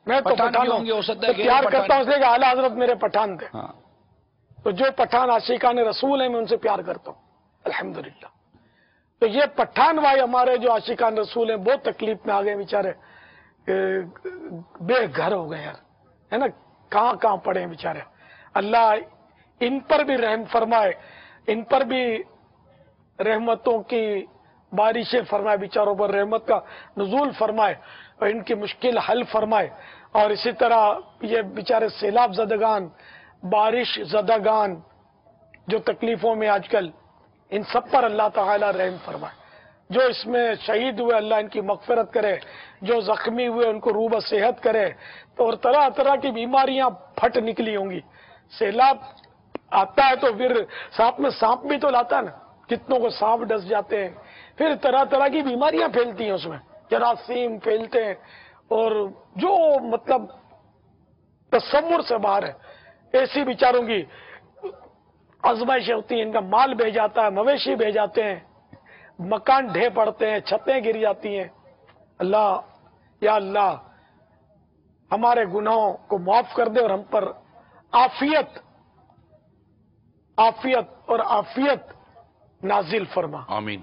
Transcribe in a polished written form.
میں تو پٹھان ہوں، پیار کرتا ہوں اس لیے کہ اعلیٰ حضرت میرے پٹھان تھے، تو جو پٹھان عاشقان رسول ہیں میں ان سے پیار کرتا ہوں الحمدللہ۔ تو یہ پٹھان بھائی ہمارے جو عاشقان رسول ہیں بہت تکلیف میں آ گئے بیچارے، بے گھر ہو گئے یار، ہے نا، کہاں کہاں پڑے ہیں بیچارے۔ اللہ ان پر بھی رحم فرمائے، ان پر بھی رحمتوں کی بارشیں فرمائے، بیچاروں پر رحمت کا نزول فرمائے اور ان کی مشکل حل فرمائے۔ اور اسی طرح یہ بیچارے سیلاب زدگان، بارش زدگان جو تکلیفوں میں آج کل، ان سب پر اللہ تعالی رحم فرمائے۔ جو اس میں شہید ہوئے اللہ ان کی مغفرت کرے، جو زخمی ہوئے ان کو روب صحت کرے، اور طرح طرح کی بیماریاں پھٹ نکلی ہوں گی۔ سیلاب آتا ہے تو پھر ساتھ میں سانپ بھی تو لاتا ہے نا، کتنوں کو سانپ ڈس جاتے ہیں، پھر طرح طرح کی بیماریاں پھیلتی ہیں، اس میں جراثیم پھیلتے ہیں، اور جو مطلب تصور سے باہر ہے، ایسی بیچاروں کی آزمائشیں ہوتی ہیں، ان کا مال بہ جاتا ہے، مویشی بہ جاتے ہیں، مکان ڈھے پڑتے ہیں، چھتیں گر جاتی ہیں۔ اللہ یا اللہ ہمارے گناہوں کو معاف کر دے اور ہم پر عافیت اور عافیت نازل فرما۔ آمین۔